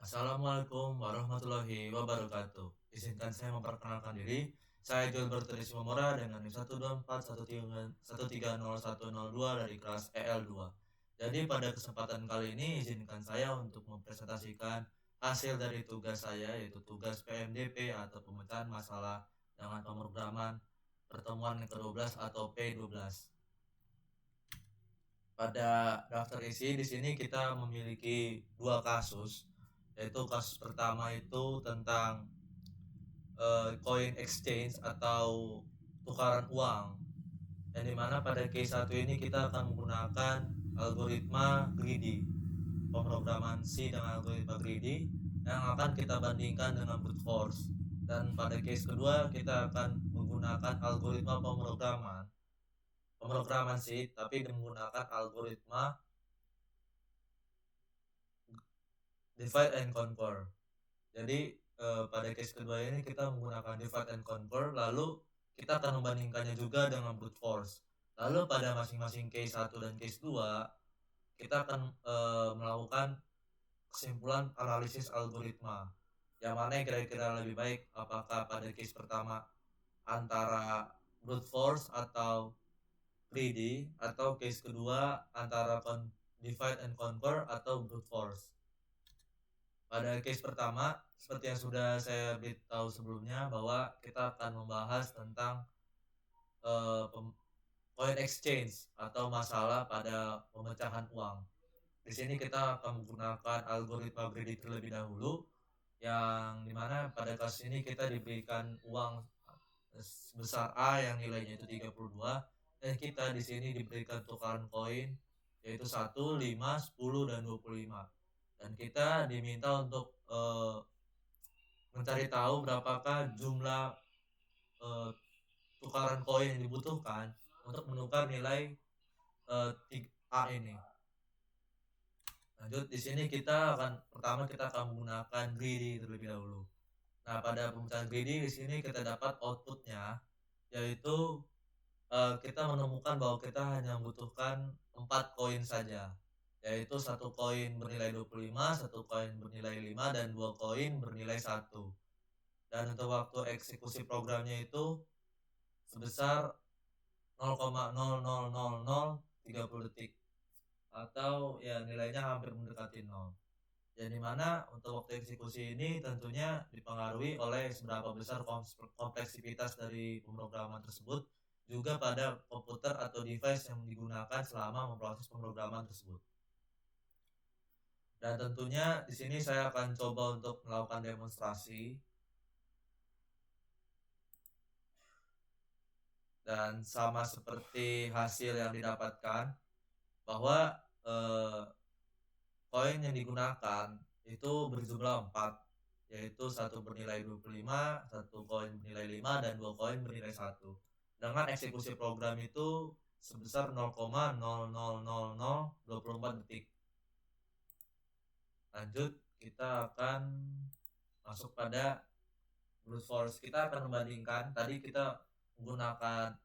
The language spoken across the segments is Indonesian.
Assalamualaikum warahmatullahi wabarakatuh. Izinkan saya memperkenalkan diri. Saya Gilbert Trisma Mora dengan NIM 124130102 dari kelas EL2. Jadi pada kesempatan kali ini izinkan saya untuk mempresentasikan hasil dari tugas saya, yaitu tugas PMDP atau pemecahan masalah dengan pemrograman pertemuan yang ke-12 atau P12. Pada daftar isi di sini kita memiliki dua kasus, yaitu kasus pertama itu tentang coin exchange atau tukaran uang, yang dimana pada case 1 ini kita akan menggunakan algoritma greedy, pemrograman C dengan algoritma greedy yang akan kita bandingkan dengan brute force. Dan pada case kedua kita akan menggunakan algoritma pemrograman C tapi menggunakan algoritma divide and conquer. Jadi pada case kedua ini kita menggunakan divide and conquer, lalu kita akan membandingkannya juga dengan brute force. Lalu pada masing-masing case 1 dan case 2 kita akan melakukan kesimpulan analisis algoritma, yang mana kira-kira lebih baik, apakah pada case pertama antara brute force atau greedy, atau case kedua antara divide and conquer atau brute force. Pada case pertama, seperti yang sudah saya beritahu sebelumnya, bahwa kita akan membahas tentang coin exchange atau masalah pada pemecahan uang. Di sini kita akan menggunakan algoritma greedy terlebih dahulu, yang dimana pada kasus ini kita diberikan uang sebesar A yang nilainya itu 32, dan kita di sini diberikan tukaran koin yaitu 1, 5, 10, dan 25. Dan kita diminta untuk mencari tahu berapakah jumlah tukaran koin yang dibutuhkan untuk menukar nilai A ini. Lanjut, di sini kita akan menggunakan greedy terlebih dahulu. Nah, pada pemecahan greedy di sini kita dapat outputnya, yaitu kita menemukan bahwa kita hanya membutuhkan 4 koin saja, yaitu 1 koin bernilai 25, 1 koin bernilai 5, dan 2 koin bernilai 1. Dan untuk waktu eksekusi programnya itu sebesar 0,00030 detik, atau ya nilainya hampir mendekati 0. Yang dimana untuk waktu eksekusi ini tentunya dipengaruhi oleh seberapa besar kompleksitas dari pemrograman tersebut, juga pada komputer atau device yang digunakan selama memproses pemrograman tersebut. Dan tentunya di sini saya akan coba untuk melakukan demonstrasi. Dan sama seperti hasil yang didapatkan, bahwa koin yang digunakan itu berjumlah 4, yaitu 1 bernilai 25, 1 koin bernilai 5, dan 2 koin bernilai 1, dengan eksekusi program itu sebesar 0,00024 detik. Lanjut, kita akan masuk pada brute force. Kita akan membandingkan, tadi kita menggunakan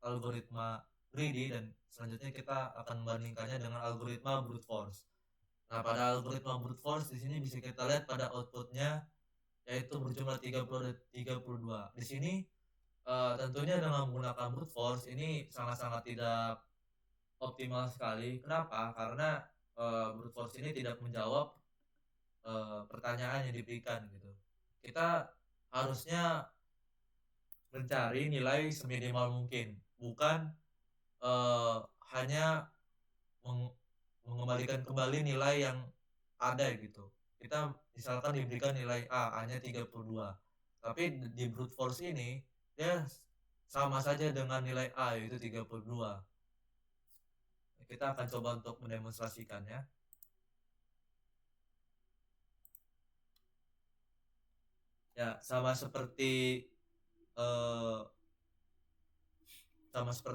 algoritma greedy, dan selanjutnya kita akan membandingkannya dengan algoritma brute force. Nah, pada algoritma brute force di sini bisa kita lihat pada outputnya, yaitu berjumlah 32. Di sini tentunya dengan menggunakan brute force ini sangat-sangat tidak optimal sekali. Kenapa? Karena brute force ini tidak menjawab pertanyaan yang diberikan gitu. Kita harusnya mencari nilai seminimal mungkin, bukan hanya mengembalikan kembali nilai yang ada gitu. Kita misalkan diberikan nilai A hanya 32, tapi di brute force ini dia sama saja dengan nilai A, yaitu 32. Kita akan coba untuk mendemonstrasikannya. Ya, sama seperti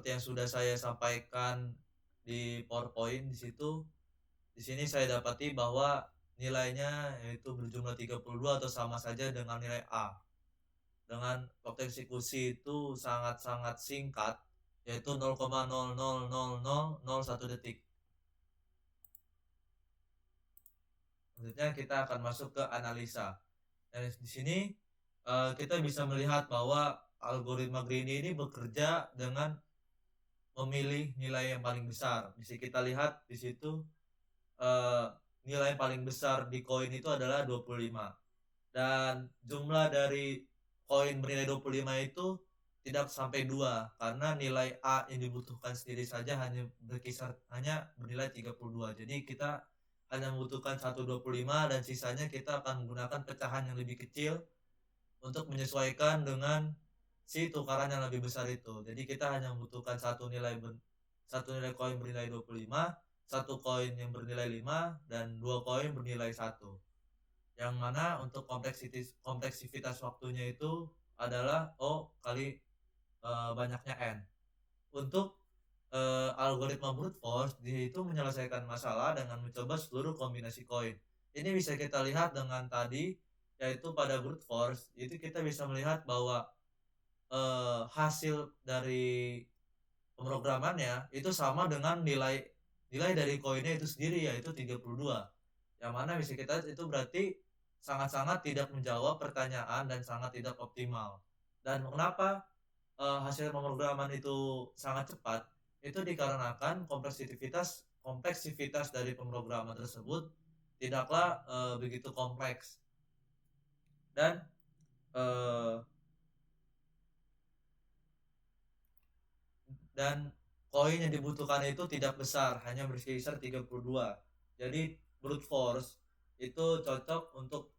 yang sudah saya sampaikan di PowerPoint di situ. Di sini saya dapati bahwa nilainya yaitu berjumlah 32 atau sama saja dengan nilai A. Dengan waktu eksekusi itu sangat-sangat singkat, yaitu 0,00001 detik. selanjutnya kita akan masuk ke analisa. Dan di sini kita bisa melihat bahwa algoritma Greedy ini bekerja dengan memilih nilai yang paling besar. Bisa kita lihat di situ nilai paling besar di koin itu adalah 25. Dan jumlah dari koin bernilai 25 itu tidak sampai 2 karena nilai A yang dibutuhkan sendiri saja hanya bernilai 32. Jadi kita hanya membutuhkan 125 dan sisanya kita akan menggunakan pecahan yang lebih kecil untuk menyesuaikan dengan si tukaran yang lebih besar itu. Jadi kita hanya membutuhkan satu nilai koin bernilai 25, satu koin yang bernilai 5 dan 2 koin bernilai 1. Yang mana untuk kompleksivitas waktunya itu adalah O kali banyaknya N. Untuk algoritma brute force dia itu menyelesaikan masalah dengan mencoba seluruh kombinasi koin. Ini bisa kita lihat dengan tadi, yaitu pada brute force itu kita bisa melihat bahwa hasil dari pemrogramannya itu sama dengan nilai dari koinnya itu sendiri, yaitu 32. Yang mana bisa kita itu berarti sangat-sangat tidak menjawab pertanyaan dan sangat tidak optimal. Dan kenapa hasil pemrograman itu sangat cepat? Itu dikarenakan kompleksivitas dari pemrograman tersebut tidaklah begitu kompleks. Dan koin yang dibutuhkan itu tidak besar, hanya berkisar 32. Jadi brute force itu cocok untuk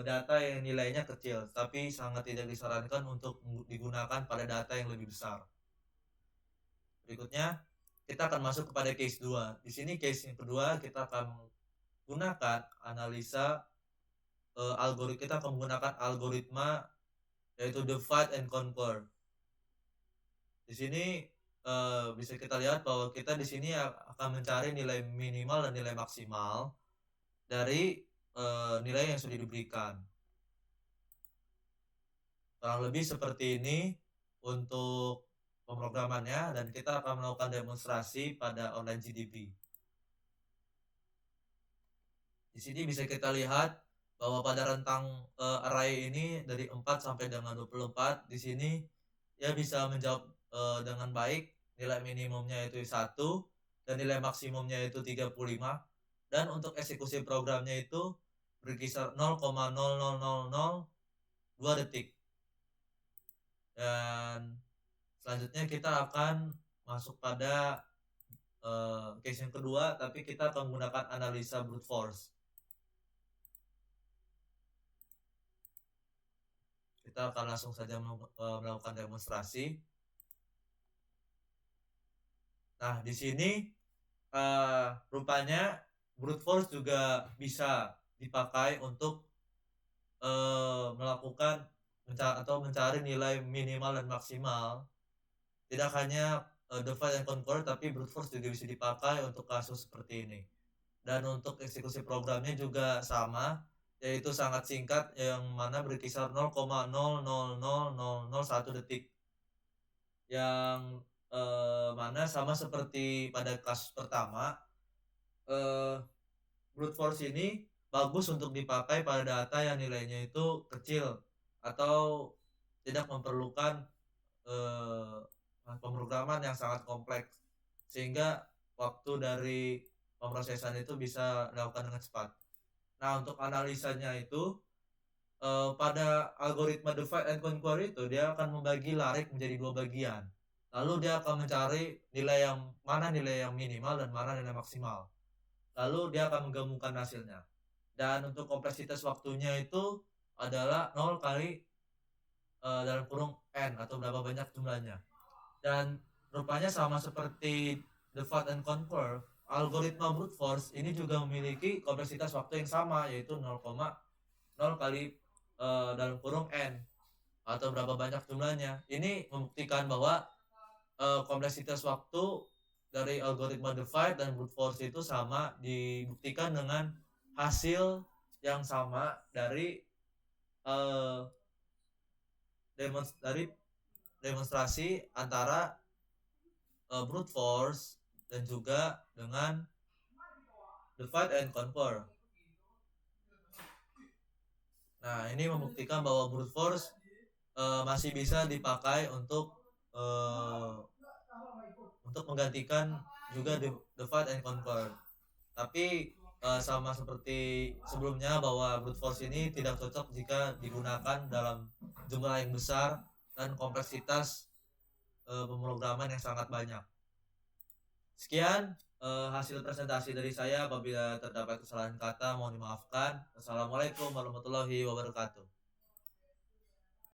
data yang nilainya kecil, tapi sangat tidak disarankan untuk digunakan pada data yang lebih besar. Berikutnya kita akan masuk kepada case 2. Di sini case yang kedua kita akan menggunakan analisa kita akan menggunakan algoritma yaitu divide and conquer. Di sini bisa kita lihat bahwa kita di sini akan mencari nilai minimal dan nilai maksimal dari nilai yang sudah diberikan. Kurang lebih seperti ini untuk pemrogramannya, dan kita akan melakukan demonstrasi pada online GDB. Di sini bisa kita lihat bahwa pada rentang array ini dari 4 sampai dengan 24, di sini ya bisa menjawab dengan baik. Nilai minimumnya itu 1 dan nilai maksimumnya itu 35, dan untuk eksekusi programnya itu berkisar 0,00002 detik. Dan selanjutnya kita akan masuk pada case yang kedua, tapi kita akan menggunakan analisa brute force. Kita akan langsung saja melakukan demonstrasi. Nah, di sini rupanya brute force juga bisa dipakai untuk melakukan mencari nilai minimal dan maksimal. Tidak hanya divide and conquer, tapi brute force juga bisa dipakai untuk kasus seperti ini. Dan untuk eksekusi programnya juga sama, yaitu sangat singkat, yang mana berkisar 0,00001 detik. Yang mana sama seperti pada kasus pertama, brute force ini bagus untuk dipakai pada data yang nilainya itu kecil atau tidak memerlukan pemrograman yang sangat kompleks, sehingga waktu dari pemrosesan itu bisa dilakukan dengan cepat. Nah, untuk analisanya itu pada algoritma divide and conquer itu dia akan membagi larik menjadi 2 bagian. Lalu dia akan mencari nilai yang minimal dan mana nilai maksimal. Lalu dia akan menggabungkan hasilnya. Dan untuk kompleksitas waktunya itu adalah 0 kali dalam kurung n atau berapa banyak jumlahnya. Dan rupanya sama seperti divide and conquer, algoritma brute force ini juga memiliki kompleksitas waktu yang sama, yaitu 0,0 kali dalam kurung n atau berapa banyak jumlahnya. Ini membuktikan bahwa kompleksitas waktu dari algoritma divide dan brute force itu sama, dibuktikan dengan hasil yang sama dari demonstrasi antara brute force dan juga dengan divide and conquer. Nah, ini membuktikan bahwa brute force masih bisa dipakai eh, untuk menggantikan juga divide and conquer. Tapi sama seperti sebelumnya bahwa brute force ini tidak cocok jika digunakan dalam jumlah yang besar dan kompleksitas pemrograman yang sangat banyak. Sekian hasil presentasi dari saya. Apabila terdapat kesalahan kata mohon dimaafkan. Assalamualaikum warahmatullahi wabarakatuh.